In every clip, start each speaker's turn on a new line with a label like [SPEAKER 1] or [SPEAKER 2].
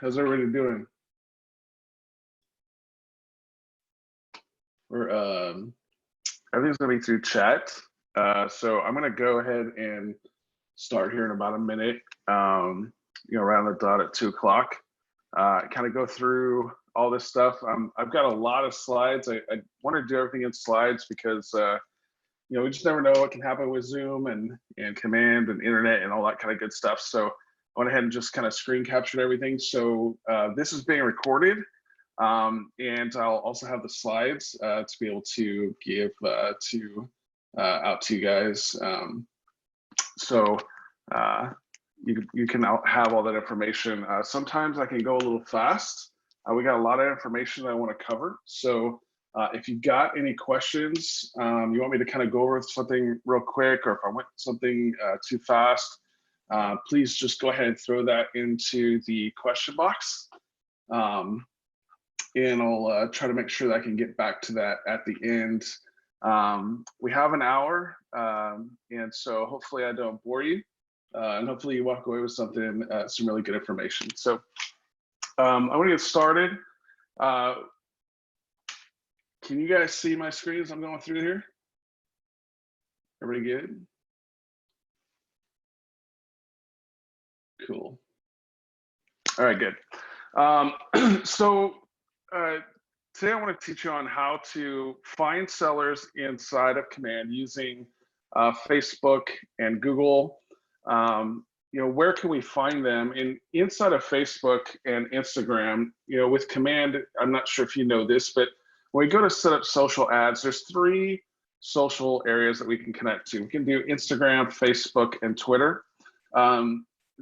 [SPEAKER 1] How's everybody doing? We're everything's gonna be through chat. So I'm gonna go ahead and start here in about a minute. Around the dot at 2 o'clock. Kind of go through all this stuff. I've got a lot of slides. I want to do everything in slides because we just never know what can happen with Zoom and command and internet and all that kind of good stuff. So I went ahead and just kind of screen captured everything. So this is being recorded. And I'll also have the slides to be able to give out to you guys. So you can have all that information. Sometimes I can go a little fast. We got a lot of information that I want to cover. So if you've got any questions, you want me to kind of go over something real quick, or if I went something too fast, please just go ahead and throw that into the question box. And I'll try to make sure that I can get back to that at the end. We have an hour, and so hopefully I don't bore you, and hopefully you walk away with something, some really good information. So I want to get started. Can you guys see my screen as I'm going through here? Everybody good? Cool. All right, good. Today I want to teach you on how to find sellers inside of Command using Facebook and Google. Where can we find them? Inside of Facebook and Instagram, with Command, I'm not sure if you know this, but when we go to set up social ads, there's 3 social areas that we can connect to. We can do Instagram, Facebook, and Twitter.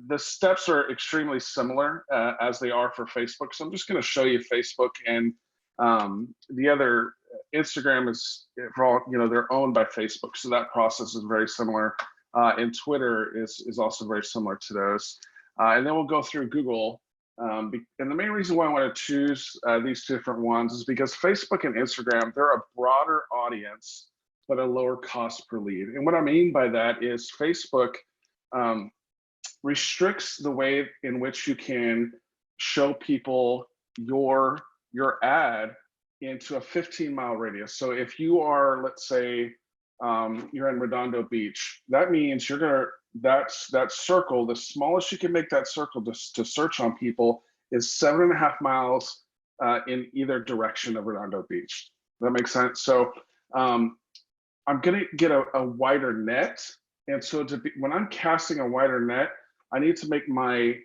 [SPEAKER 1] The steps are extremely similar as they are for Facebook. So I'm just going to show you Facebook, and the other Instagram is, for all, they're owned by Facebook. So that process is very similar. And Twitter is also very similar to those. And then we'll go through Google. And the main reason why I want to choose these 2 different ones is because Facebook and Instagram, they're a broader audience, but a lower cost per lead. And what I mean by that is Facebook restricts the way in which you can show people your ad into a 15-mile radius. So if you are, let's say, you're in Redondo Beach, that means you're gonna, that circle, the smallest you can make that circle to search on people is 7.5 miles in either direction of Redondo Beach. That makes sense? So I'm gonna get a wider net. And so when I'm casting a wider net, I need to make my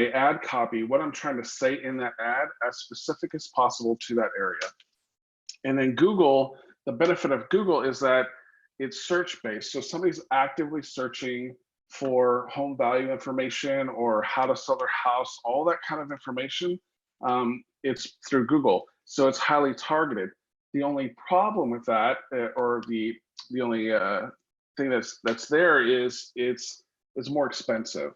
[SPEAKER 1] ad copy, what I'm trying to say in that ad, as specific as possible to that area. And then Google, the benefit of Google is that it's search-based. So somebody's actively searching for home value information or how to sell their house, all that kind of information, it's through Google. So it's highly targeted. The only problem with that, or the only thing that's there is it's more expensive.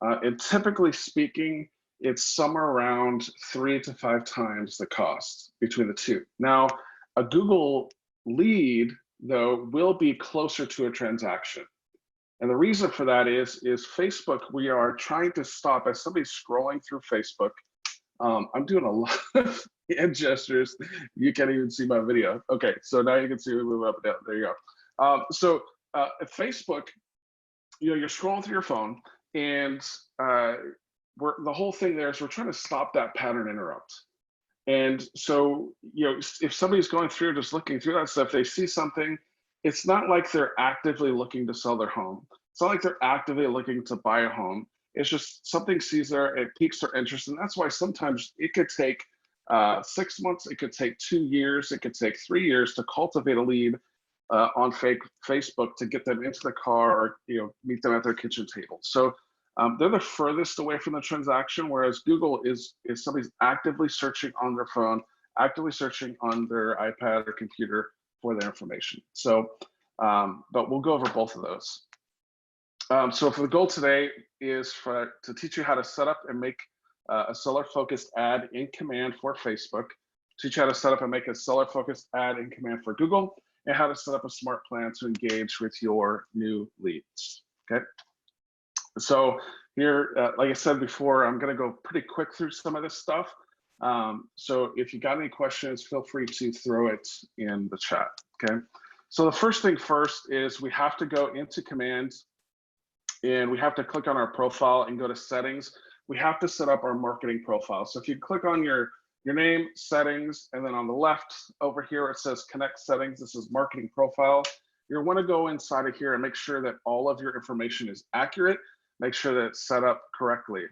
[SPEAKER 1] And typically speaking, it's somewhere around 3 to 5 times the cost between the 2. Now, a Google lead, though, will be closer to a transaction. And the reason for that is Facebook, we are trying to stop, as somebody's scrolling through Facebook, I'm doing a lot of hand gestures. You can't even see my video. Okay, so now you can see me move up and down. There you go. At Facebook, you're scrolling through your phone, and the whole thing there is we're trying to stop that pattern interrupt. And so, if somebody's going through, just looking through that stuff, they see something, it's not like they're actively looking to sell their home. It's not like they're actively looking to buy a home. It's just something sees there, it piques their interest. And that's why sometimes it could take 6 months, it could take 2 years, it could take 3 years to cultivate a lead on Facebook to get them into the car, or meet them at their kitchen table. So they're the furthest away from the transaction, whereas Google is somebody's actively searching on their phone, actively searching on their iPad or computer for their information. So, but we'll go over both of those. So for the goal today is to teach you how to set up and make a seller-focused ad in Command for Facebook, teach you how to set up and make a seller-focused ad in Command for Google, and how to set up a smart plan to engage with your new leads. Okay. So here, like I said before, I'm going to go pretty quick through some of this stuff. So if you got any questions, feel free to throw it in the chat. Okay. So the first thing first is we have to go into command and we have to click on our profile and go to settings. We have to set up our marketing profile. So if you click on your name, settings, and then on the left over here, it says connect settings. This is marketing profile. You're want to go inside of here and make sure that all of your information is accurate. Make sure that it's set up correctly.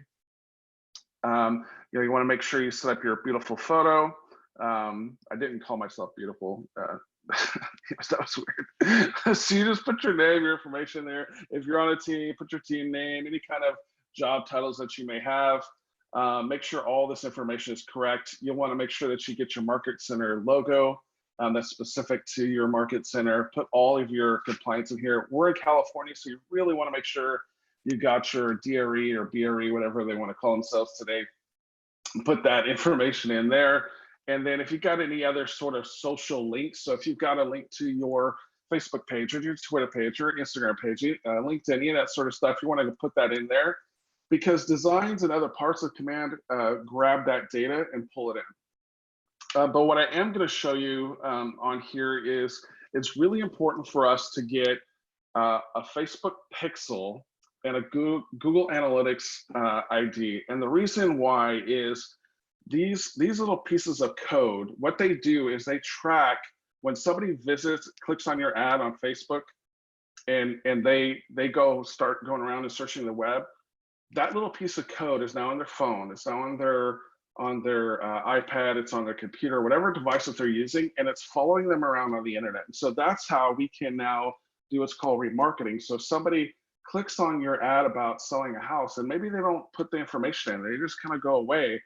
[SPEAKER 1] You want to make sure you set up your beautiful photo. I didn't call myself beautiful. That was weird. So you just put your name, your information there. If you're on a team, put your team name, any kind of job titles that you may have. Make sure all this information is correct. You'll want to make sure that you get your Market Center logo that's specific to your Market Center. Put all of your compliance in here. We're in California, so you really want to make sure you got your DRE or BRE, whatever they want to call themselves today. Put that information in there. And then if you've got any other sort of social links, so if you've got a link to your Facebook page or your Twitter page or Instagram page, LinkedIn, any of that sort of stuff, you want to put that in there, because designs and other parts of command grab that data and pull it in. But what I am going to show you on here is it's really important for us to get a Facebook pixel and a Google Analytics ID. And the reason why is these little pieces of code, what they do is they track when somebody visits, clicks on your ad on Facebook, and they start going around and searching the web. That little piece of code is now on their phone. It's now on their iPad. It's on their computer, whatever device that they're using, and it's following them around on the internet. And so that's how we can now do what's called remarketing. So if somebody clicks on your ad about selling a house, and maybe they don't put the information in, they just kind of go away.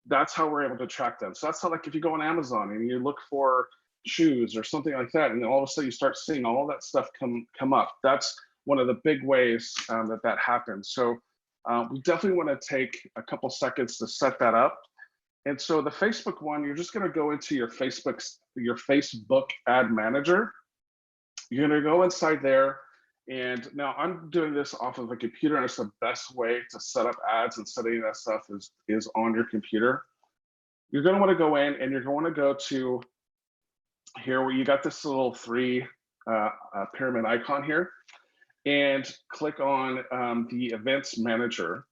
[SPEAKER 1] That's how we're able to track them. So that's how, like, if you go on Amazon and you look for shoes or something like that, and then all of a sudden you start seeing all that stuff come up. That's one of the big ways that happens. So we definitely want to take a couple seconds to set that up. And so the Facebook one, you're just going to go into your Facebook ad manager. You're going to go inside there. And now I'm doing this off of a computer, and it's the best way to set up ads and setting that stuff is on your computer. You're going to want to go in and you're going to go to here where you got this little three pyramid icon here, and click on the events manager.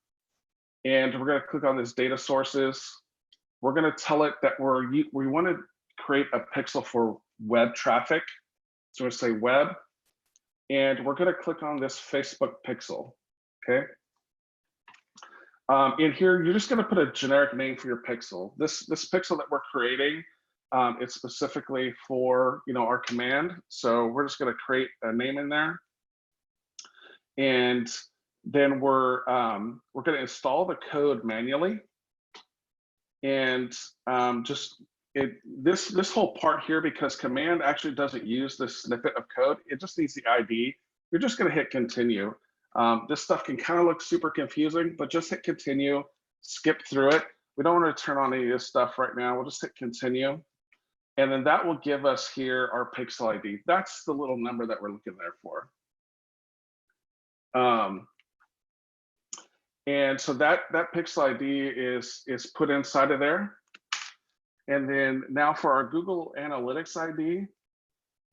[SPEAKER 1] And we're going to click on this data sources. We're going to tell it that we want to create a pixel for web traffic. So we're going to say web. And we're going to click on this Facebook pixel, okay? In here, you're just going to put a generic name for your pixel. This pixel that we're creating, it's specifically for our command. So we're just going to create a name in there, and then we're going to install the code manually, and this whole part here, because command actually doesn't use this snippet of code, it just needs the ID. You're just going to hit continue. This stuff can kind of look super confusing, but just hit continue, skip through it. We don't want to turn on any of this stuff right now. We'll just hit continue. And then that will give us here our pixel ID. That's the little number that we're looking there for. And so that pixel ID is put inside of there. And then now for our Google Analytics ID,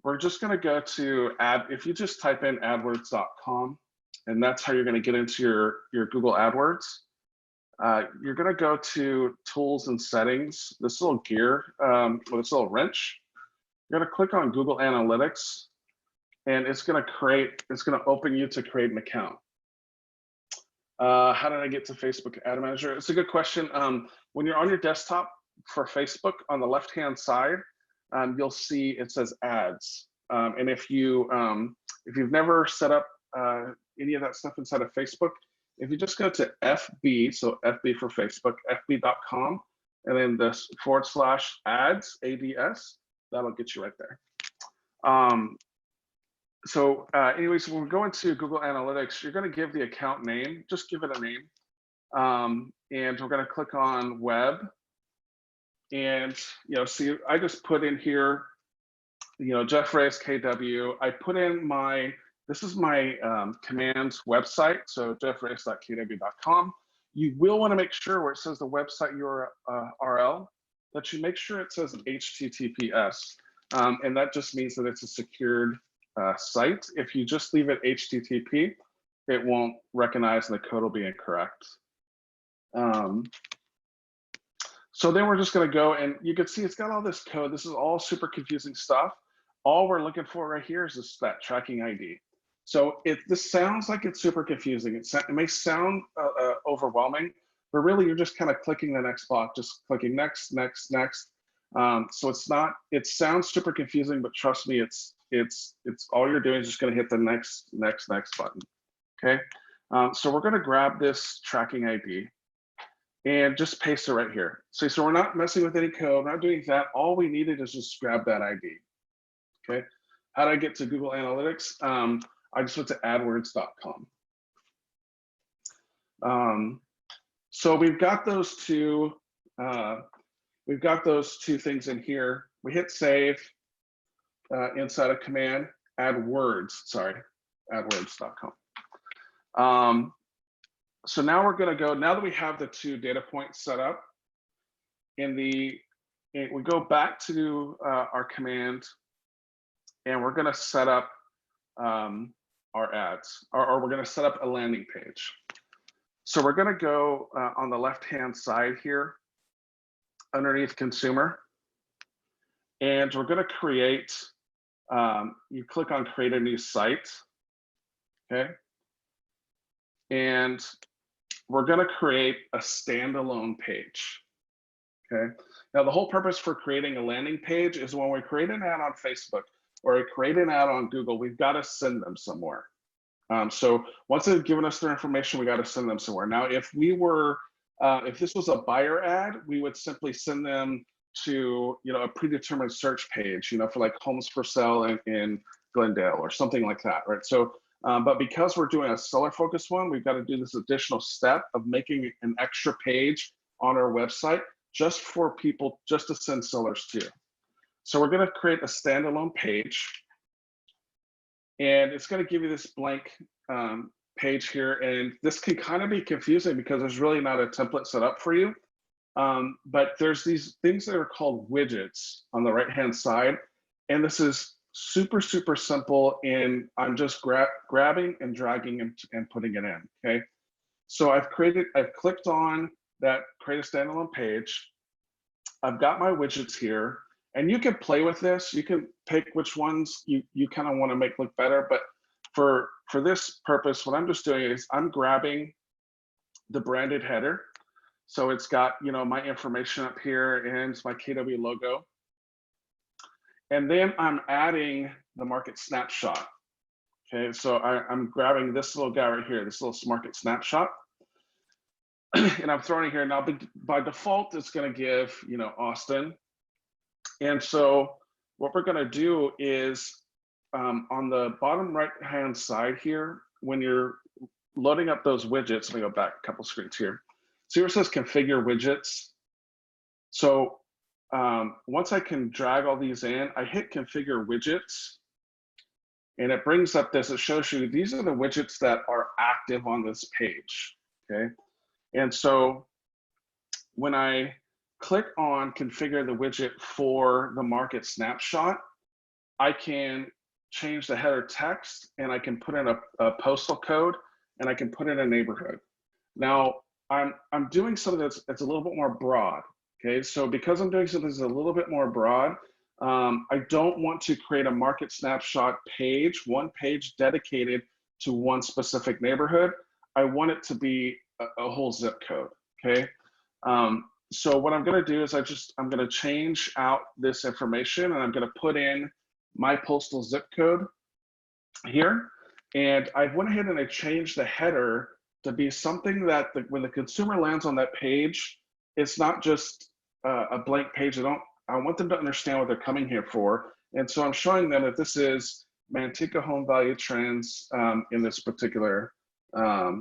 [SPEAKER 1] we're just going to go to if you just type in adwords.com, and that's how you're going to get into your Google AdWords. You're going to go to tools and settings, this little gear with this little wrench. You're going to click on Google Analytics, and it's going to open you to create an account. How did I get to Facebook Ad Manager? It's a good question. When you're on your desktop for Facebook, on the left-hand side, you'll see it says ads. And if you've never set up any of that stuff inside of Facebook, if you just go to FB, so FB for Facebook, FB.com, and then this / ads, ADS, that'll get you right there. Anyways, when we go into Google Analytics, you're going to give the account name, just give it a name. And we're going to click on web. And, see, I just put in here, Jeff Reyes, KW. I put in my This is my command website, so jeffreyes.kw.com. You will want to make sure where it says the website URL that you make sure it says HTTPS, and that just means that it's a secured site. If you just leave it HTTP, it won't recognize and the code will be incorrect. So then we're just going to go, and you can see it's got all this code. This is all super confusing stuff. All we're looking for right here is this, that tracking ID. So this sounds like it's super confusing. It may sound overwhelming, but really you're just kind of clicking the next block, just clicking next, next, next. So it's not. It sounds super confusing, but trust me, it's all you're doing is just going to hit the next, next, next button. Okay. So we're going to grab this tracking ID and just paste it right here. So we're not messing with any code, not doing that. All we needed is just grab that ID. Okay. How did I get to Google Analytics? I just went to AdWords.com. So we've got those two. We've got those two things in here. We hit save inside a command. AdWords.com. So now we're going to go. Now that we have the two data points set up, we go back to our command, and we're going to set up our ads, or we're going to set up a landing page. So we're going to go on the left-hand side here, underneath consumer, and we're going to create. You click on create a new site, okay, and we're going to create a standalone page. Okay. Now the whole purpose for creating a landing page is when we create an ad on Facebook or we create an ad on Google, we've got to send them somewhere. So once they've given us their information, we got to send them somewhere. Now, if this was a buyer ad, we would simply send them to, a predetermined search page, for like homes for sale in Glendale or something like that, right? So, but because we're doing a seller focused one, we've got to do this additional step of making an extra page on our website just for people, just to send sellers to. So we're going to create a standalone page, and it's going to give you this blank page here. And this can kind of be confusing because there's really not a template set up for you. But there's these things that are called widgets on the right-hand side. And this is super, super simple. And I'm just grabbing and dragging and putting it in, okay? So I've clicked on that create a standalone page. I've got my widgets here, and you can play with this. You can pick which ones you kind of want to make look better. But for this purpose, what I'm just doing is I'm grabbing the branded header. So it's got, my information up here and it's my KW logo. And then I'm adding the market snapshot. Okay, so I'm grabbing this little guy right here, this little market snapshot. And I'm throwing it here. Now, by default, it's going to give, Austin. And so what we're going to do is on the bottom right-hand side here, when you're loading up those widgets, let me go back a couple screens here. See where it says configure widgets. So once I can drag all these in, I hit configure widgets, and it brings up this. It shows you these are the widgets that are active on this page. Okay, and so when I click on configure the widget for the market snapshot, I can change the header text, and I can put in a postal code, and I can put in a neighborhood. Now, I'm doing something that's a little bit more broad. Okay, so because I'm doing something that's a little bit more broad, I don't want to create a market snapshot page, one page dedicated to one specific neighborhood. I want it to be a whole zip code. Okay, so what I'm going to do is I'm going to change out this information, and I'm going to put in my postal zip code here, and I went ahead and I changed the header to be something that when the consumer lands on that page, it's not just a blank page. I want them to understand what they're coming here for. And so I'm showing them that this is Manteca home value trends in this particular. Yeah,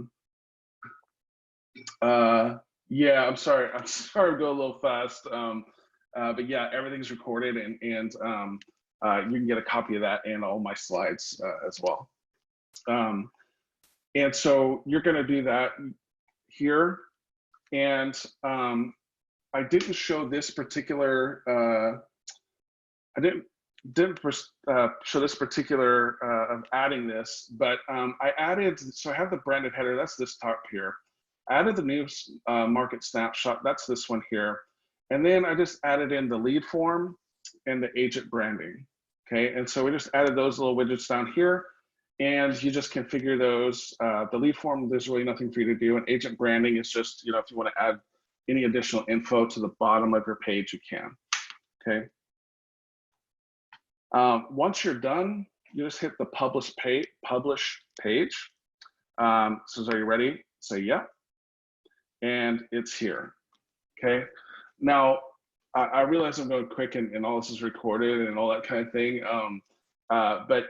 [SPEAKER 1] I'm sorry to go a little fast. But yeah, everything's recorded, and you can get a copy of that and all my slides as well. And so you're going to do that here. And I didn't show this particular, I didn't show this particular of adding this, but I added, so I have the branded header, that's this top here. I added the news market snapshot, that's this one here. And then I just added in the lead form and the agent branding. Okay, and so we just added those little widgets down here, and you just configure those. The lead form, there's really nothing for you to do, and agent branding is just, you know, if you want to add any additional info to the bottom of your page, you can. Okay. Once you're done, you just hit the publish page. So are you ready? Say yeah, and it's here. Okay. Now, I realize I'm going quick and all this is recorded and all that kind of thing. But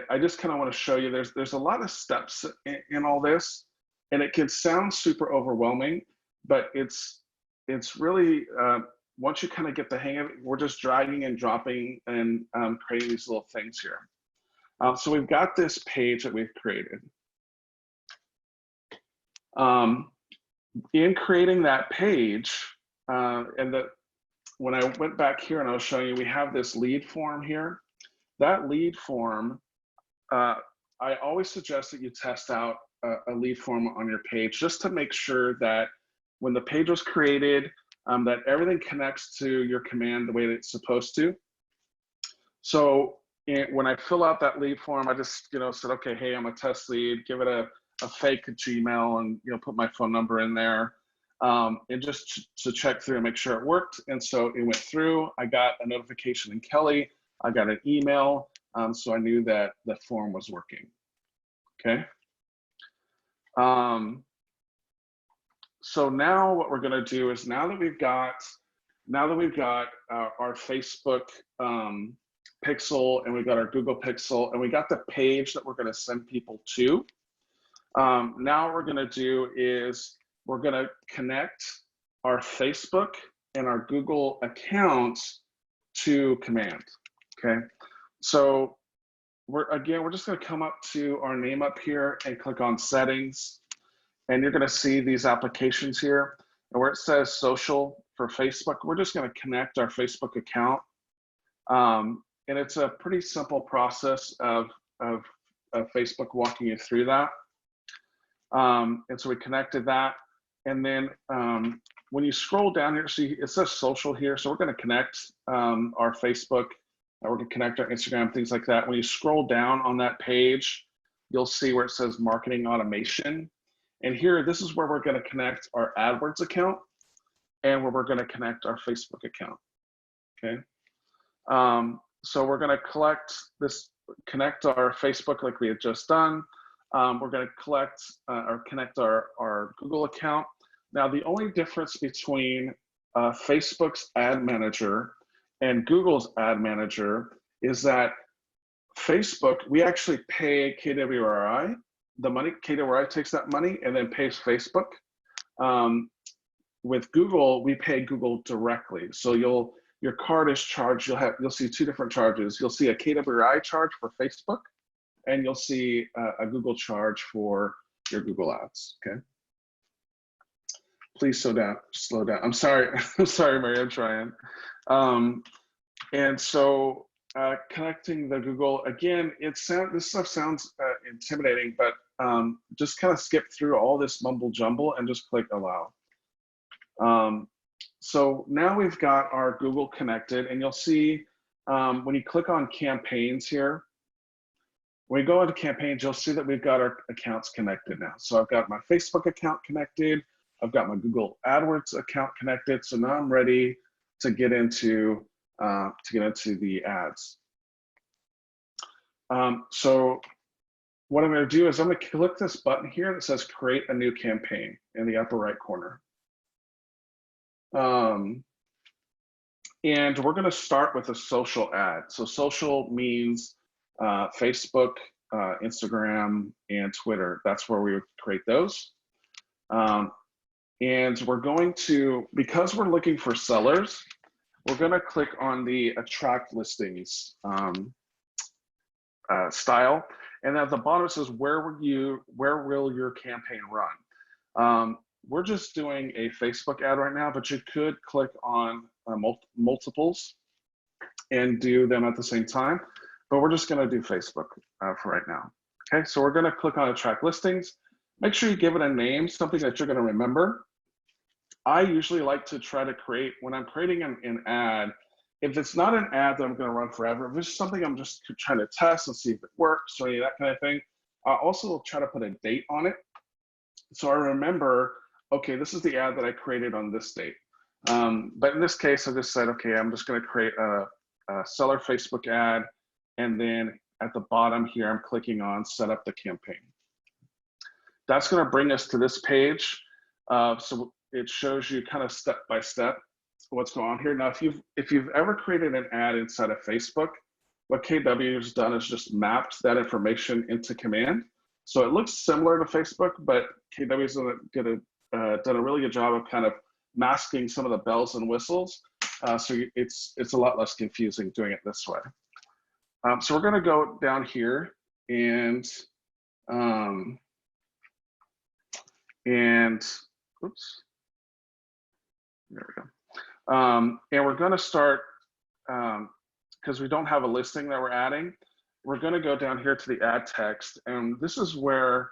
[SPEAKER 1] I just kind of want to show you there's a lot of steps in all this, and it can sound super overwhelming, but it's really, once you kind of get the hang of it, we're just dragging and dropping and creating these little things here. So we've got this page that we've created. In creating that page, when I went back here and I was showing you, we have this lead form here. That lead form, I always suggest that you test out a lead form on your page just to make sure that when the page was created, that everything connects to your command the way that it's supposed to. So when I fill out that lead form, I just, you know, said, okay, hey, I'm a test lead, give it a fake Gmail and, you know, put my phone number in there. And just to check through and make sure it worked. And so it went through, I got a notification in Kelly, I got an email, so I knew that the form was working, okay? So now what we're gonna do is now that we've got our Facebook pixel and we've got our Google pixel and we got the page that we're gonna send people to, now what we're gonna do is we're gonna connect our Facebook and our Google accounts to command, okay? So we're just gonna come up to our name up here and click on settings, and you're gonna see these applications here. And where it says social for Facebook, we're just gonna connect our Facebook account. And it's a pretty simple process of Facebook walking you through that. And so we connected that. And then when you scroll down here, see it says social here. So we're gonna connect our Facebook, we're gonna connect our Instagram, things like that. When you scroll down on that page, you'll see where it says marketing automation. And here, this is where we're gonna connect our AdWords account and where we're gonna connect our Facebook account, okay? So we're gonna connect our Facebook like we had just done. We're gonna connect our Google account. Now, the only difference between Facebook's ad manager and Google's ad manager is that Facebook, we actually pay KWRI, the money, KWRI takes that money and then pays Facebook. With Google, we pay Google directly. So your card is charged, you'll see two different charges. You'll see a KWRI charge for Facebook, and you'll see a Google charge for your Google ads, okay? Please slow down. I'm sorry, Mary, I'm trying. And so connecting the Google, again, this stuff sounds intimidating, but just kind of skip through all this mumble jumble and just click allow. So now we've got our Google connected, and you'll see when you click on campaigns here, when you go into campaigns, you'll see that we've got our accounts connected now. So I've got my Facebook account connected, I've got my Google AdWords account connected, so now I'm ready to get into the ads. So what I'm going to do is I'm going to click this button here that says create a new campaign in the upper right corner. And we're going to start with a social ad. So social means Facebook, Instagram, and Twitter. That's where we would create those. And we're going to, because we're looking for sellers, we're going to click on the attract listings style. And at the bottom it says, where will your campaign run? We're just doing a Facebook ad right now, but you could click on multiples and do them at the same time. But we're just going to do Facebook for right now. Okay, so we're going to click on attract listings. Make sure you give it a name, something that you're going to remember. I usually like to try to create, when I'm creating an ad, if it's not an ad that I'm going to run forever, if it's something I'm just trying to test and see if it works or any of that kind of thing, I also try to put a date on it. So I remember, okay, this is the ad that I created on this date. But in this case, I just said, okay, I'm just going to create a seller Facebook ad. And then at the bottom here, I'm clicking on set up the campaign. That's going to bring us to this page. So it shows you kind of step by step what's going on here. Now, if you've ever created an ad inside of Facebook, what KW has done is just mapped that information into command. So it looks similar to Facebook, but KW has done a really good job of kind of masking some of the bells and whistles. So it's a lot less confusing doing it this way. So we're going to go down here and oops, there we go. And we're going to start, because we don't have a listing that we're adding, we're going to go down here to the ad text. And this is where,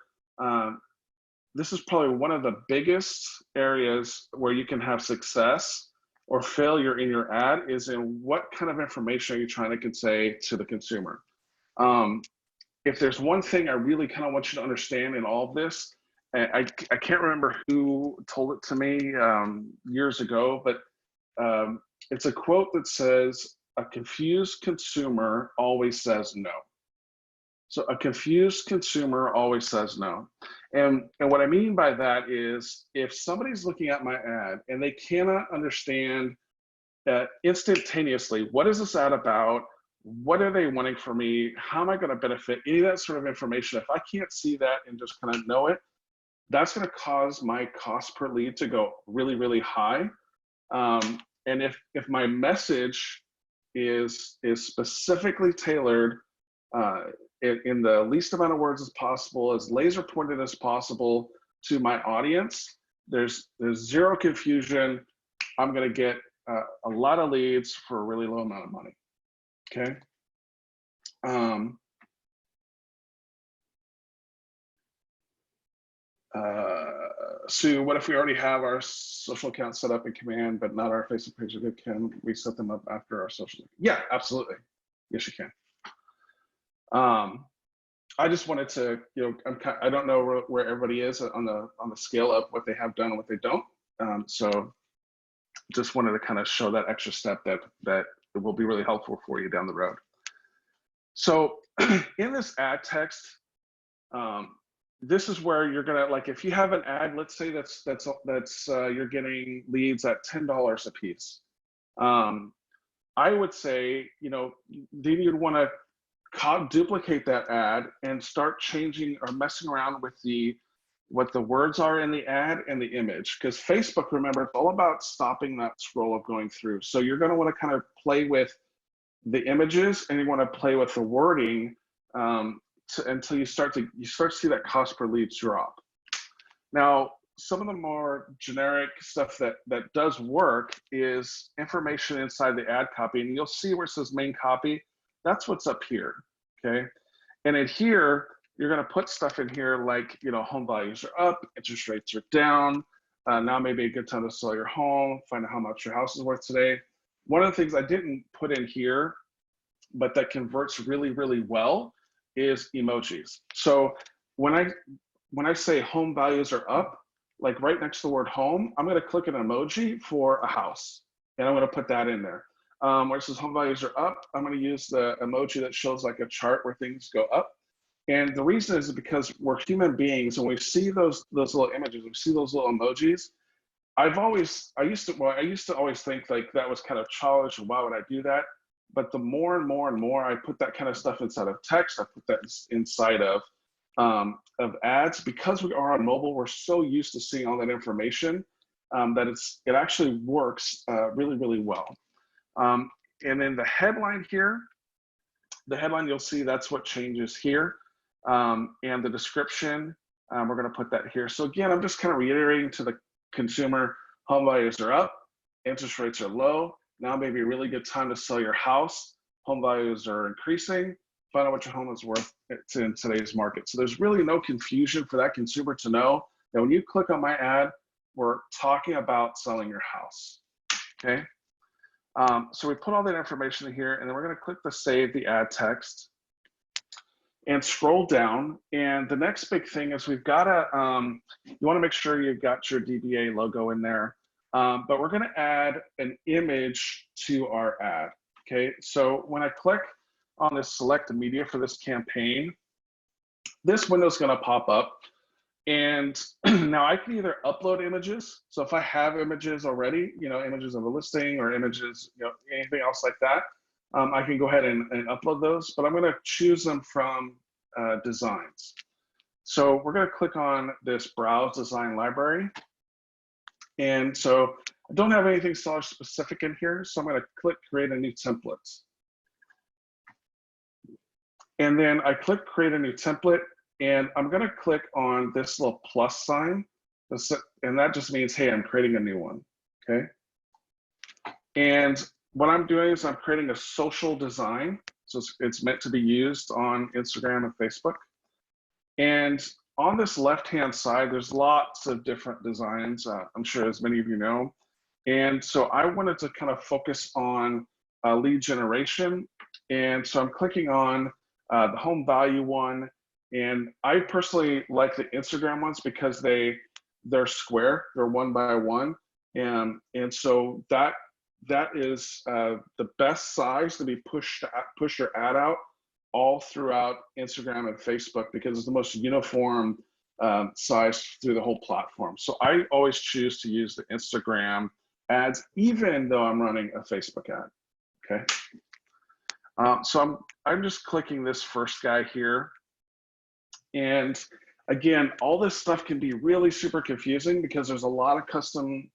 [SPEAKER 1] this is probably one of the biggest areas where you can have success or failure in your ad, is in what kind of information are you trying to convey to the consumer. If there's one thing I really kind of want you to understand in all of this, I can't remember who told it to me years ago, but it's a quote that says, a confused consumer always says no. So a confused consumer always says no. And what I mean by that is, if somebody's looking at my ad and they cannot understand instantaneously, what is this ad about? What are they wanting from me? How am I going to benefit? Any of that sort of information, if I can't see that and just kind of know it, that's going to cause my cost per lead to go really, really high. And if my message is specifically tailored in the least amount of words as possible, as laser pointed as possible to my audience, there's zero confusion. I'm going to get a lot of leads for a really low amount of money. Okay. Sue, what if we already have our social account set up in command, but not our Facebook page? Can we set them up after our social? Yeah, absolutely. Yes, you can. I just wanted to, I don't know where everybody is on the scale of what they have done and what they don't. So just wanted to kind of show that extra step that will be really helpful for you down the road. So in this ad text, this is where you're gonna, like, if you have an ad, let's say that's you're getting leads at $10 a piece. I would say, then you'd want to duplicate that ad and start changing or messing around with what the words are in the ad and the image, because Facebook, remember, it's all about stopping that scroll of going through. So you're going to want to kind of play with the images, and you want to play with the wording until you start to see that cost per lead drop. Now, some of the more generic stuff that does work is information inside the ad copy, and you'll see where it says main copy. That's what's up here, okay? And in here, you're gonna put stuff in here like, home values are up, interest rates are down, now may be a good time to sell your home, find out how much your house is worth today. One of the things I didn't put in here, but that converts really, really well, is emojis. So when I say home values are up, like right next to the word home, I'm gonna click an emoji for a house, and I'm gonna put that in there. Where it says home values are up, I'm going to use the emoji that shows like a chart where things go up. And the reason is because we're human beings, and we see those little images, we see those little emojis. I used to always think like that was kind of childish, and why would I do that? But the more and more and more I put that kind of stuff inside of text, I put that inside of ads, because we are on mobile, we're so used to seeing all that information that it actually works really, really well. And then the headline here, you'll see that's what changes here. And the description, we're going to put that here. So again, I'm just kind of reiterating to the consumer, home values are up, interest rates are low. Now may be a really good time to sell your house. Home values are increasing. Find out what your home is worth in today's market. So there's really no confusion for that consumer to know that when you click on my ad, we're talking about selling your house, okay? So we put all that information in here, and then we're gonna click the save the ad text and scroll down. And the next big thing is we've gotta, you wanna make sure you've got your DBA logo in there, but we're gonna add an image to our ad, okay? So when I click on this select media for this campaign, this window is going to pop up, and now I can either upload images. So if I have images already, you know, images of a listing or images, you know, anything else like that, I can go ahead and upload those, but I'm going to choose them from designs. So we're going to click on this browse design library, and so I don't have anything seller specific in here, so I'm going to click create a new template. And then I click create a new template, and I'm gonna click on this little plus sign, and that just means, hey, I'm creating a new one, okay? And what I'm doing is I'm creating a social design, so it's meant to be used on Instagram and Facebook. And on this left-hand side, there's lots of different designs, I'm sure as many of you know. And so I wanted to kind of focus on lead generation, and so I'm clicking on the home value one, and I personally like the Instagram ones because they're square, they're 1 by 1, and so that is the best size to be push your ad out all throughout Instagram and Facebook, because it's the most uniform size through the whole platform. So I always choose to use the Instagram ads, even though I'm running a Facebook ad. Okay. So I'm just clicking this first guy here. And again, all this stuff can be really super confusing because there's a lot of custom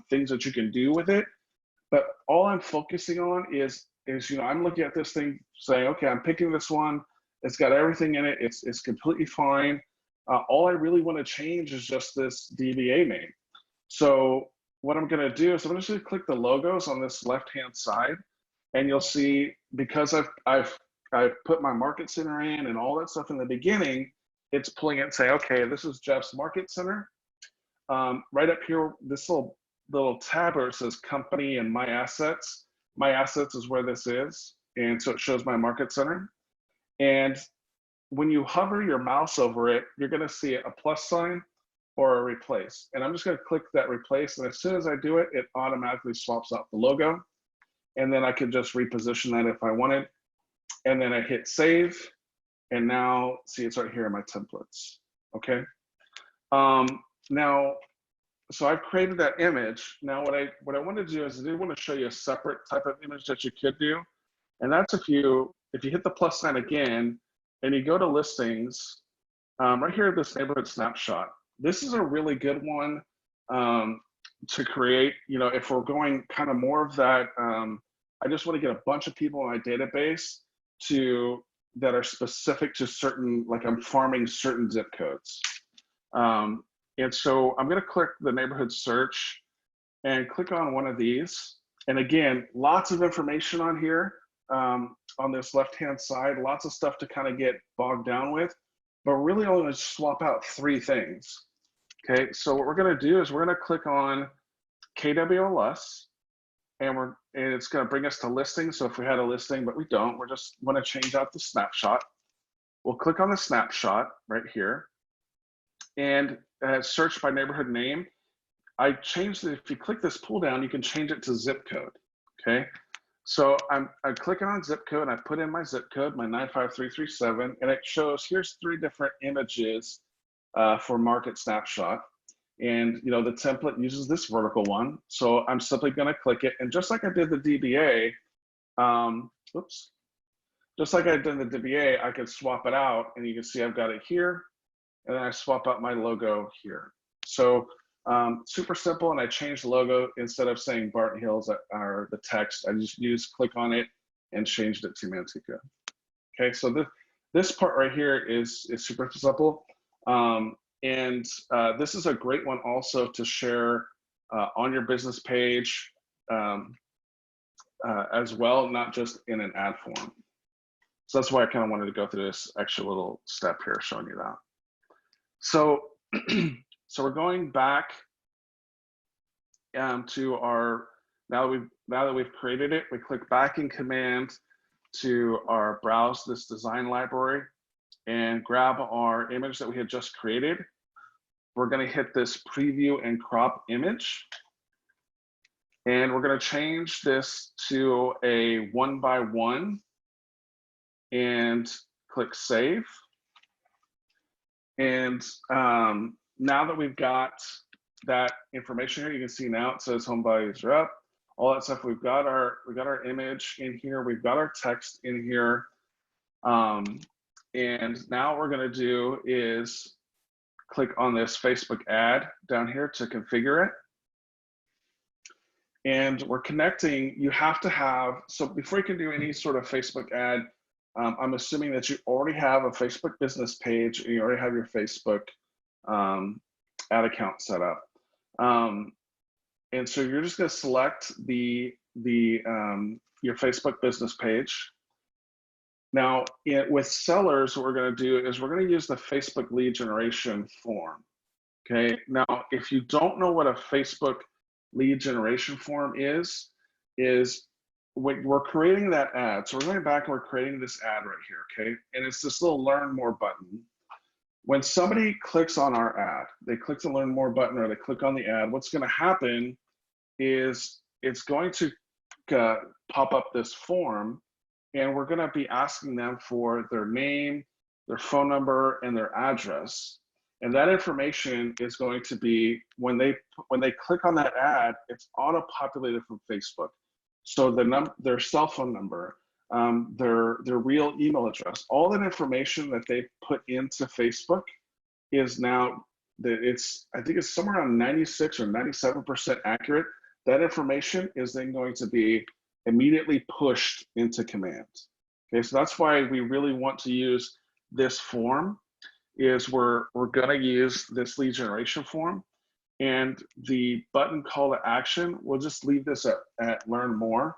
[SPEAKER 1] things that you can do with it. But all I'm focusing on is you know, I'm looking at this thing saying, okay, I'm picking this one. It's got everything in it. It's completely fine. All I really want to change is just this DBA name. So what I'm going to do is I'm just going to click the logos on this left-hand side. And you'll see, because I've put my market center in and all that stuff in the beginning, it's pulling it and say, okay, this is Jeff's market center. Right up here, this little tab where it says company and my assets. My assets is where this is. And so it shows my market center. And when you hover your mouse over it, you're gonna see a plus sign or a replace. And I'm just gonna click that replace. And as soon as I do it, it automatically swaps out the logo. And then I could just reposition that if I wanted. And then I hit save. And now, see, it's right here in my templates, okay? Now, so I've created that image. Now what I want to do is I do want to show you a separate type of image that you could do. And that's if you hit the plus sign again, and you go to listings, right here, this neighborhood snapshot. This is a really good one to create, you know, if we're going kind of more of that, I just want to get a bunch of people in my database that are specific to certain, like I'm farming certain zip codes. And so I'm going to click the neighborhood search and click on one of these. And again, lots of information on here on this left-hand side, lots of stuff to kind of get bogged down with, but really only going to swap out 3 things. Okay, so what we're going to do is we're going to click on KWLS, and it's going to bring us to listing. So if we had a listing, but we don't, we're just want to change out the snapshot. We'll click on the snapshot right here, and search by neighborhood name. I changed it. If you click this pull down, you can change it to zip code. Okay, so I'm clicking on zip code, and I put in my zip code, my 95337, and it shows here's 3 different images for market snapshot. And you know, the template uses this vertical one, so I'm simply going to click it, and just like I did the DBA, just like I did the DBA, I could swap it out, and you can see I've got it here, and then I swap out my logo here. So super simple, and I changed the logo. Instead of saying Barton Hills or the text, I just click on it and changed it to Manteca. Okay, so This part right here is super simple. This is a great one also to share on your business page as well, not just in an ad form. So that's why I kind of wanted to go through this extra little step here showing you that. So, so we're going back to our, now that we've created it, we click back in command to our browse this design library and grab our image that we had just created. We're going to hit this preview and crop image. And we're going to change this to a 1x1 and click save. And now that we've got that information here, you can see now it says home values are up, all that stuff. We've got our image in here. We've got our text in here. And now what we're going to do is click on this Facebook ad down here to configure it. And we're connecting, you have to have, so before you can do any sort of Facebook ad, I'm assuming that you already have a Facebook business page and you already have your Facebook ad account set up. And so you're just going to select your Facebook business page. Now, with sellers, what we're going to do is we're going to use the Facebook lead generation form. Okay. Now, if you don't know what a Facebook lead generation form is when we're creating that ad. So we're going back and we're creating this ad right here. Okay. And it's this little learn more button. When somebody clicks on our ad, they click the learn more button or they click on the ad, what's going to happen is it's going to pop up this form, and we're going to be asking them for their name, their phone number, and their address. And that information is going to be, when they click on that ad, it's auto-populated from Facebook. So their cell phone number, their real email address, all that information that they put into Facebook is now, I think it's somewhere around 96 or 97% accurate. That information is then going to be immediately pushed into command. Okay, so that's why we really want to use this form. Is we're going to use this lead generation form, and the button call to action, we'll just leave this at learn more.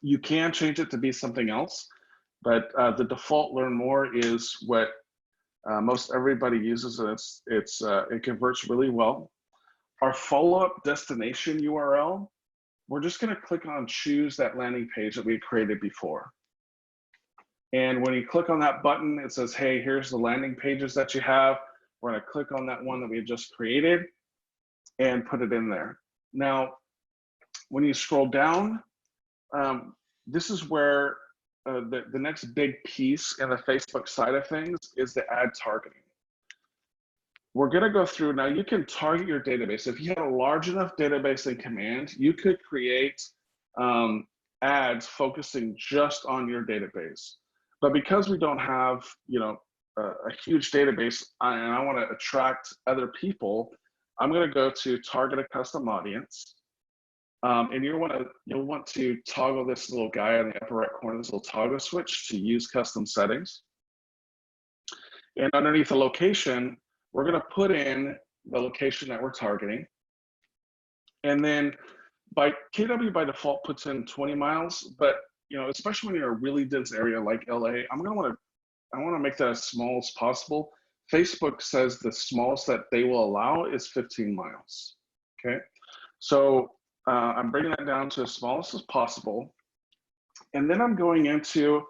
[SPEAKER 1] You can change it to be something else, but the default learn more is what most everybody uses, and it converts really well. Our follow-up destination URL, we're just going to click on choose that landing page that we created before. And when you click on that button, it says, hey, here's the landing pages that you have. We're going to click on that one that we had just created and put it in there. Now, when you scroll down, this is where the next big piece in the Facebook side of things is the ad targeting. We're going to go through, now you can target your database. If you had a large enough database in command, you could create ads focusing just on your database. But because we don't have, a huge database, and I want to attract other people, I'm going to go to target a custom audience. And you'll want to toggle this little guy in the upper right corner, this little toggle switch to use custom settings. And underneath the location, we're going to put in the location that we're targeting. And then KW by default puts in 20 miles, but especially when you're in a really dense area like LA, I want to make that as small as possible. Facebook says the smallest that they will allow is 15 miles. Okay, so I'm bringing that down to as smallest as possible, and then I'm going into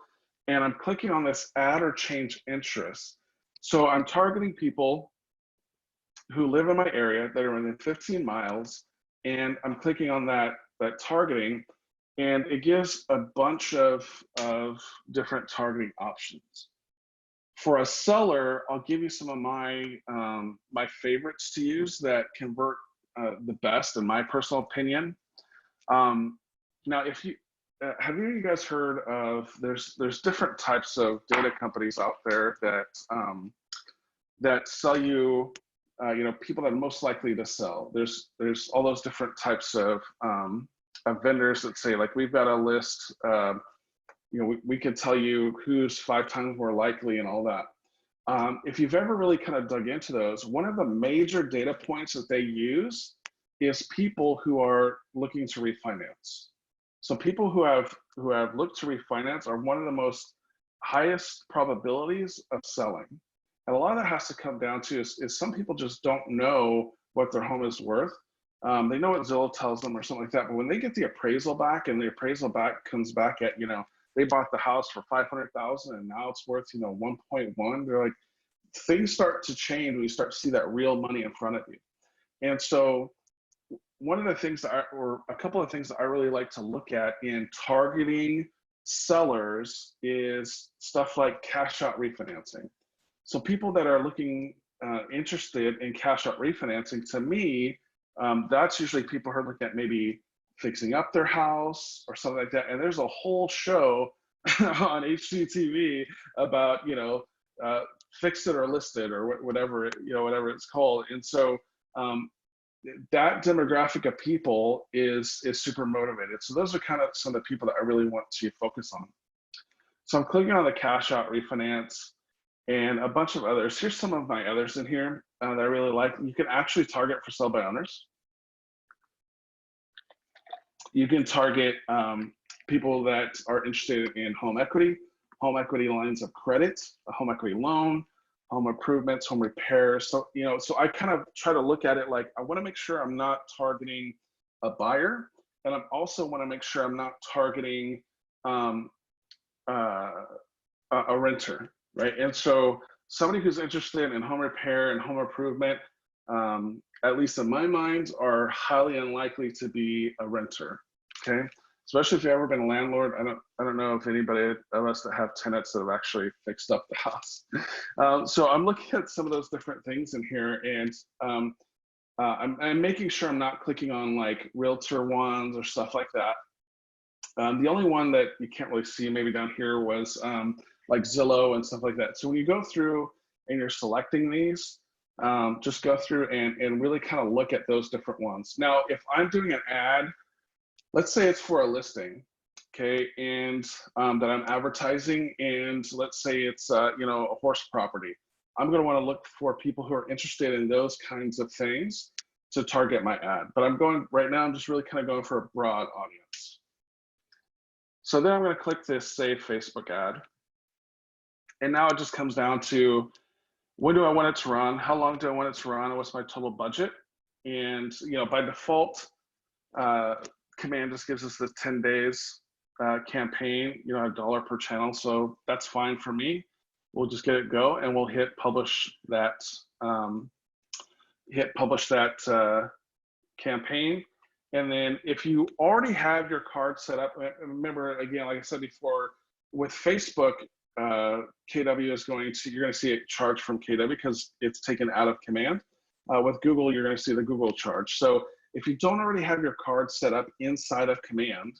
[SPEAKER 1] and I'm clicking on this add or change interest. So I'm targeting people who live in my area that are within 15 miles, and I'm clicking on that targeting. And it gives a bunch of different targeting options. For a seller, I'll give you some of my my favorites to use that convert the best, in my personal opinion. Now, if you have you guys heard of there's different types of data companies out there that sell you people that are most likely to sell. There's all those different types of vendors that say, like, we've got a list you know, we could tell you who's 5 times more likely and all that. If you've ever really kind of dug into those, one of the major data points that they use is people who are looking to refinance. So people who have looked to refinance are one of the most highest probabilities of selling. And a lot of that has to come down to is some people just don't know what their home is worth. They know what Zillow tells them or something like that, but when they get the appraisal back and the appraisal back comes back at, you know, they bought the house for 500,000 and now it's worth, you know, 1.1, they're like, things start to change when you start to see that real money in front of you. And so one of the things that or a couple of things that I really like to look at in targeting sellers is stuff like cash out refinancing. So people that are looking interested in cash out refinancing, to me, that's usually people who are looking at maybe fixing up their house or something like that. And there's a whole show on HGTV about, you know, fix it or list it or whatever, you know, whatever it's called. And so that demographic of people is super motivated. So those are kind of some of the people that I really want to focus on. So I'm clicking on the cash out refinance and a bunch of others. Here's some of my others in here that I really like. You can actually target for sell by owners. You can target people that are interested in home equity lines of credit, a home equity loan, home improvements, home repairs. So, you know, so I kind of try to look at it like, I want to make sure I'm not targeting a buyer. And I also want to make sure I'm not targeting a renter, right? And so somebody who's interested in home repair and home improvement, at least in my mind, are highly unlikely to be a renter, okay? Especially if you've ever been a landlord. I don't know if anybody of us that have tenants that have actually fixed up the house. So I'm looking at some of those different things in here, and I'm making sure I'm not clicking on like realtor ones or stuff like that. The only one that you can't really see maybe down here was like Zillow and stuff like that. So when you go through and you're selecting these, just go through and really kind of look at those different ones. Now, if I'm doing an ad, let's say it's for a listing, okay, and that I'm advertising, and let's say it's you know, a horse property. I'm going to want to look for people who are interested in those kinds of things to target my ad. But I'm going right now, I'm just really kind of going for a broad audience. So then I'm going to click this Save Facebook Ad. And now it just comes down to, when do I want it to run? How long do I want it to run? What's my total budget? And, you know, by default, Command just gives us the 10 days campaign, you know, $1 per channel. So that's fine for me. We'll just get it go and we'll hit publish that, campaign. And then if you already have your card set up, remember, again, like I said before, with Facebook, KW is going to, you're going to see a charge from KW because it's taken out of Command. With Google, you're going to see the Google charge. So if you don't already have your card set up inside of Command,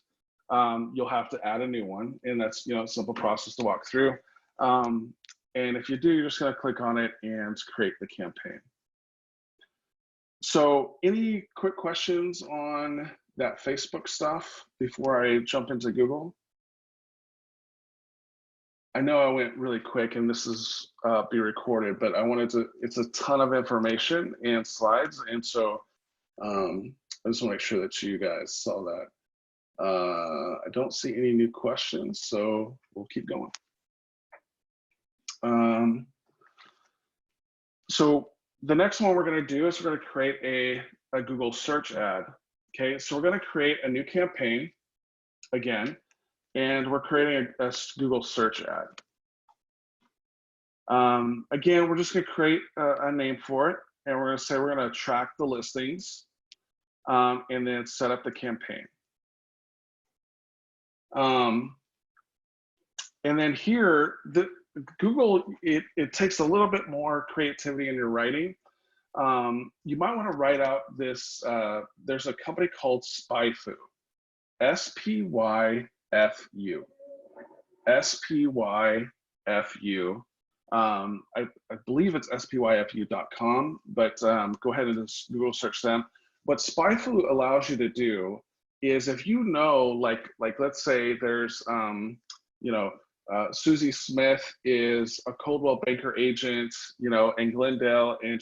[SPEAKER 1] you'll have to add a new one, and that's, you know, a simple process to walk through. And if you do, you're just going to click on it and create the campaign. So any quick questions on that Facebook stuff before I jump into Google? I know I went really quick, and this is be recorded, but I wanted to, it's a ton of information and slides, and so I just want to make sure that you guys saw that. I don't see any new questions, so we'll keep going. So the next one we're going to do is we're going to create a Google search ad. Okay, so we're going to create a new campaign again, and we're creating a Google search ad. Again, we're just going to create a name for it, and we're going to say we're going to track the listings, and then set up the campaign. And then here, Google, it takes a little bit more creativity in your writing. You might want to write out this, there's a company called SPYFU, S-P-Y-F-U, S-P-Y-F-U. I believe it's spyfu.com, but go ahead and just Google search them. What SPYFU allows you to do is, if you know, like let's say there's Susie Smith is a Coldwell Banker agent, in Glendale, and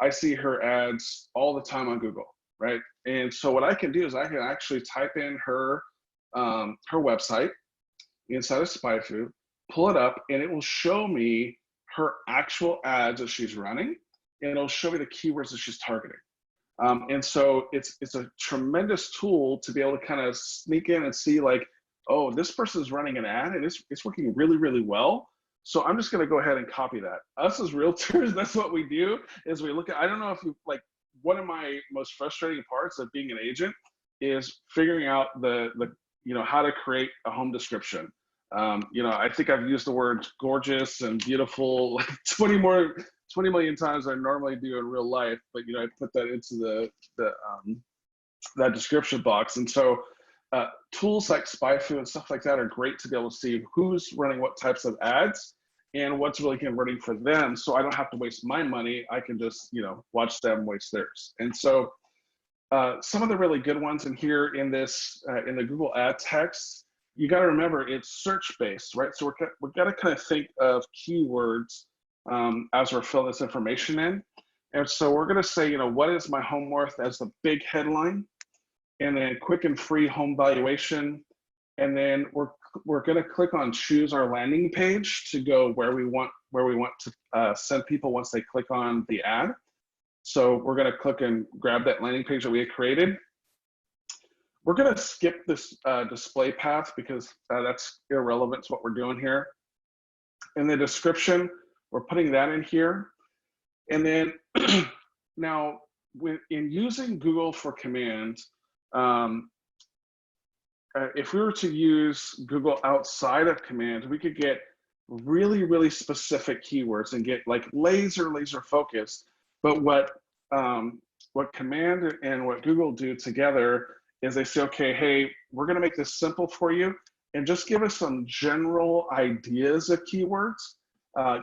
[SPEAKER 1] I see her ads all the time on Google, right? And so what I can do is I can actually type in her website inside of SpyFu, pull it up, and it will show me her actual ads that she's running, and it'll show me the keywords that she's targeting. And so it's a tremendous tool to be able to kind of sneak in and see like, oh, this person is running an ad and it's working really, really well. So I'm just going to go ahead and copy that. Us as realtors, that's what we do is we look at, I don't know if you like, one of my most frustrating parts of being an agent is figuring out how to create a home description. I think I've used the word gorgeous and beautiful like 20 million times I normally do in real life, but I put that into that description box. And so tools like SpyFu and stuff like that are great to be able to see who's running what types of ads and what's really converting for them. So I don't have to waste my money. I can just, watch them waste theirs. And so some of the really good ones in here in this, in the Google ad text, you got to remember it's search based, right? So we've got to kind of think of keywords as we're filling this information in. And so we're going to say, what is my home worth as the big headline, and then quick and free home valuation. And then we're going to click on choose our landing page to go where we want to send people once they click on the ad. So we're going to click and grab that landing page that we had created. We're going to skip this display path because that's irrelevant to what we're doing here. In the description, we're putting that in here. And then now in using Google for command, if we were to use Google outside of command, we could get really, really specific keywords and get like laser focused. But what command and what Google do together is they say, okay, hey, we're going to make this simple for you and just give us some general ideas of keywords,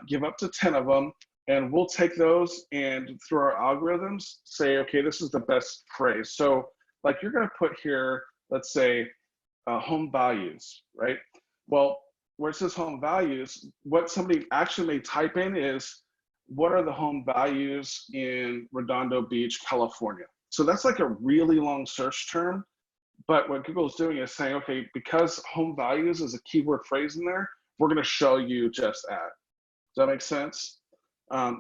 [SPEAKER 1] give up to 10 of them, and we'll take those and through our algorithms say, okay, this is the best phrase. So like you're going to put here, let's say home values, right? Well, where it says home values, what somebody actually may type in is, what are the home values in Redondo Beach, California? So that's like a really long search term. But what Google is doing is saying, okay, because home values is a keyword phrase in there, we're going to show you just ad. Does that make sense?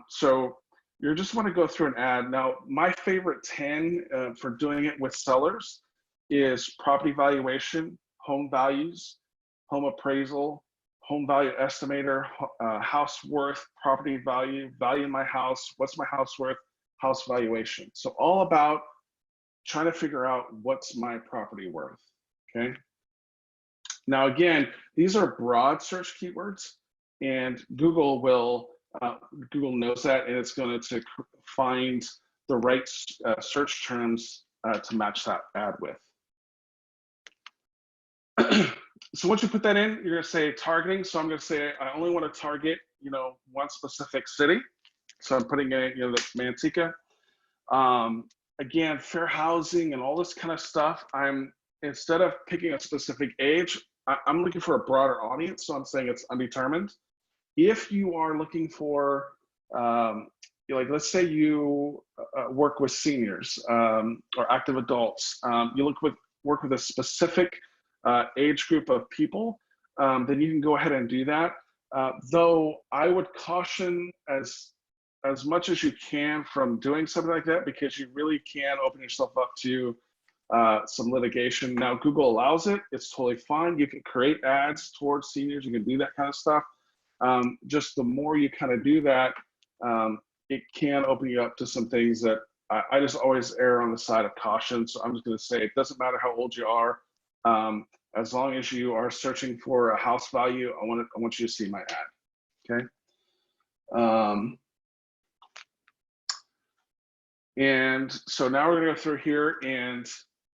[SPEAKER 1] So you just want to go through an ad. Now, my favorite 10 for doing it with sellers is property valuation, home values, home appraisal, home value estimator, house worth, property value, value in my house, what's my house worth, house valuation. So all about trying to figure out what's my property worth, okay? Now again, these are broad search keywords, and Google knows that, and it's going to find the right search terms to match that ad with. So once you put that in, you're going to say targeting. So I'm going to say I only want to target, one specific city. So I'm putting in, the Manteca. Again, fair housing and all this kind of stuff. Instead of picking a specific age, I'm looking for a broader audience. So I'm saying it's undetermined. If you are looking for, let's say you work with seniors or active adults, you work with a specific age group of people, then you can go ahead and do that. Though I would caution as much as you can from doing something like that, because you really can open yourself up to some litigation. Now, Google allows it. It's totally fine. You can create ads towards seniors. You can do that kind of stuff. Just the more you kind of do that, it can open you up to some things that I just always err on the side of caution. So I'm just going to say it doesn't matter how old you are. As long as you are searching for a house value, I want you to see my ad, okay? And so now we're gonna go through here, and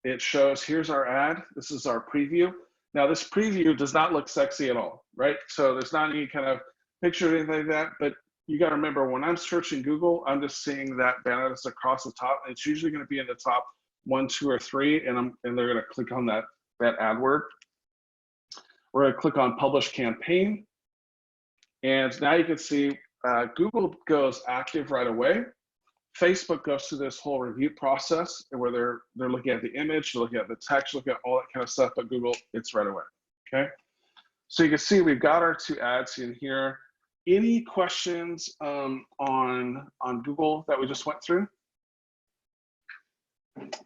[SPEAKER 1] it shows, here's our ad. This is our preview. Now this preview does not look sexy at all, right? So there's not any kind of picture or anything like that, but you gotta remember, when I'm searching Google, I'm just seeing that banner that's across the top. And it's usually gonna be in the top 1, 2, or 3, and they're gonna click on that ad word. We're going to click on Publish Campaign. And now you can see Google goes active right away. Facebook goes through this whole review process where they're looking at the image, they're looking at the text, looking at all that kind of stuff, but Google, it's right away, okay? So you can see we've got our 2 ads in here. Any questions on Google that we just went through?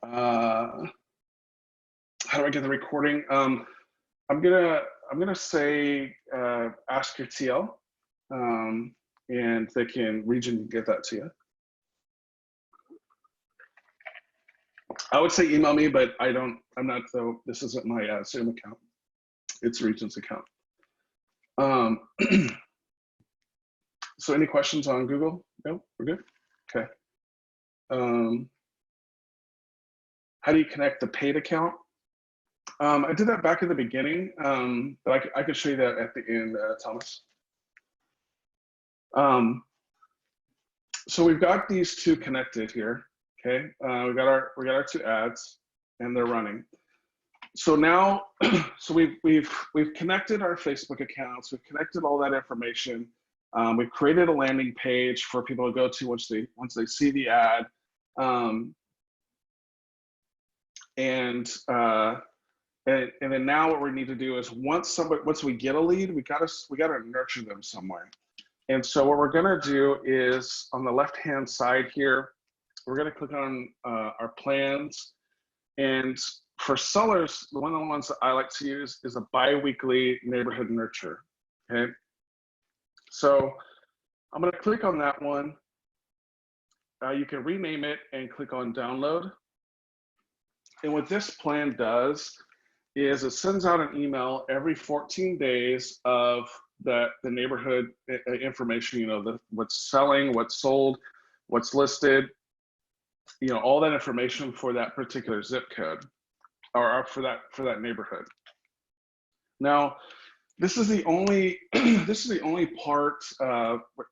[SPEAKER 1] How do I get the recording? I'm gonna say ask your TL, and they can region get that to you. I would say email me, but I'm not though. This isn't my Zoom account. It's Region's account. So any questions on Google? No, we're good. Okay. How do you connect the paid account? I did that back in the beginning, but I could show you that at the end, Thomas. So we've got these 2 connected here. Okay, we got our 2 ads, and they're running. So now, so we've connected our Facebook accounts. We've connected all that information. We've created a landing page for people to go to once they see the ad. And then now what we need to do is once we get a lead, we gotta nurture them some way. And so what we're gonna do is on the left-hand side here, we're gonna click on our plans. And for sellers, one of the ones that I like to use is a bi-weekly neighborhood nurture, okay? So I'm gonna click on that one. You can rename it and click on download. And what this plan does is it sends out an email every 14 days of the neighborhood information, you know, what's selling, what's sold, what's listed, you know, all that information for that particular zip code or for that neighborhood. Now, this is the only part.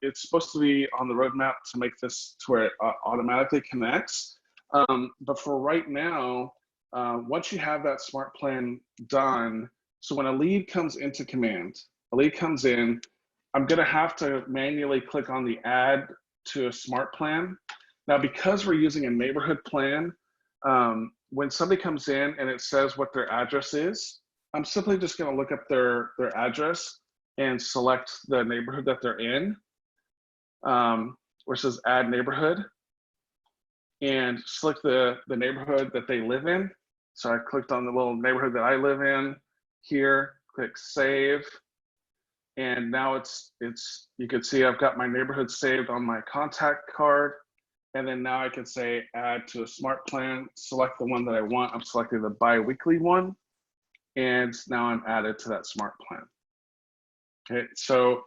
[SPEAKER 1] It's supposed to be on the roadmap to make this to where it automatically connects. But for right now, once you have that smart plan done, so when a lead comes into command, a lead comes in, I'm gonna have to manually click on the add to a smart plan. Now, because we're using a neighborhood plan, when somebody comes in and it says what their address is, I'm simply just gonna look up their address and select the neighborhood that they're in, where it says add neighborhood, and select the neighborhood that they live in. So I clicked on the little neighborhood that I live in here, click save. And now you can see I've got my neighborhood saved on my contact card. And then now I can say add to a smart plan, select the one that I want. I'm selecting the bi-weekly one. And now I'm added to that smart plan. Okay, so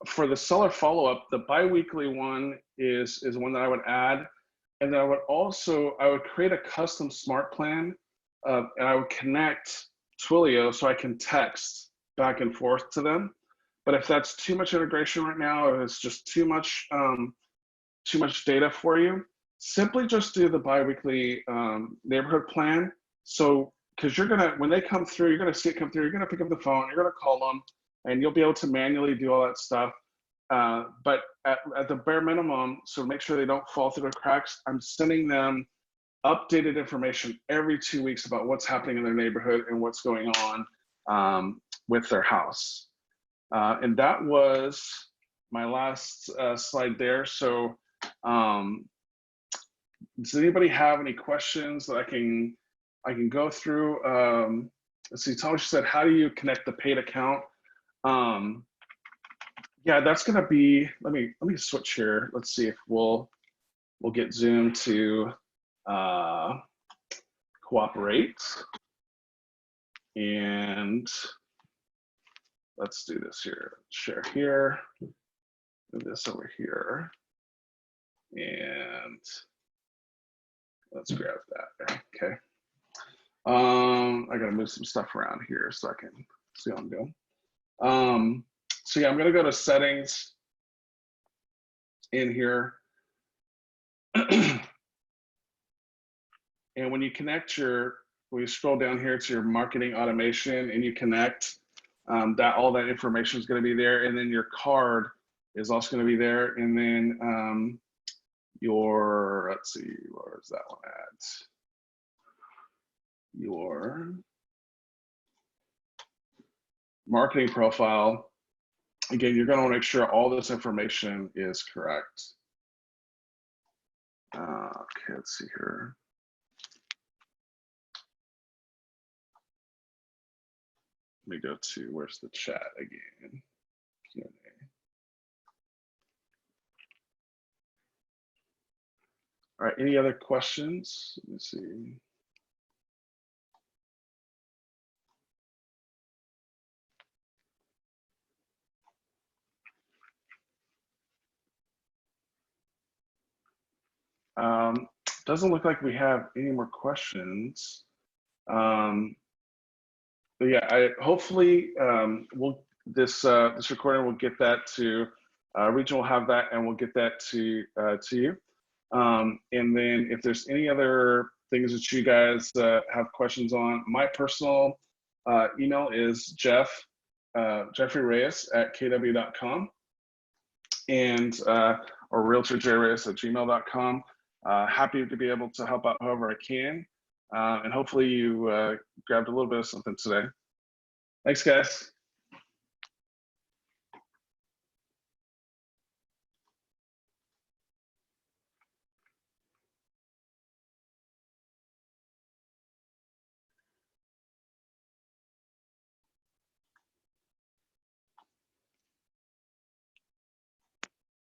[SPEAKER 1] for the seller follow-up, the bi-weekly one is one that I would add. And then I would create a custom smart plan, and I would connect Twilio so I can text back and forth to them. But if that's too much integration right now, or it's just too much data for you, simply just do the bi-weekly neighborhood plan. So, because when they come through, you're gonna see it come through, you're gonna pick up the phone, you're gonna call them, and you'll be able to manually do all that stuff. But at the bare minimum, so make sure they don't fall through the cracks, I'm sending them updated information every 2 weeks about what's happening in their neighborhood and what's going on with their house. And that was my last slide there. So does anybody have any questions that I can go through? Let's see, Thomas said, how do you connect the paid account? Yeah, that's gonna be, let me switch here. Let's see if we'll get Zoom to cooperate. And let's do this here. Share here, move this over here. And let's grab that, okay. I gotta move some stuff around here so I can see what I'm doing. So yeah, I'm gonna go to settings in here. And when you connect your when you scroll down here to your marketing automation and you connect, all that information is going to be there. And then your card is also going to be there. And then let's see, where's that one at? Your marketing profile. Again, you're going to want to make sure all this information is correct. Okay, let's see here. Let me go to, where's the chat again? Q&A. All right, any other questions? Let me see. Doesn't look like we have any more questions. But yeah, hopefully this recording will get that to Region will have that, and we'll get that to you. And then if there's any other things that you guys have questions on, my personal email is Jeffrey Reyes at kw.com, and or realtorjreyes@gmail.com. Happy to be able to help out however I can. And hopefully you grabbed a little bit of something today. Thanks, guys.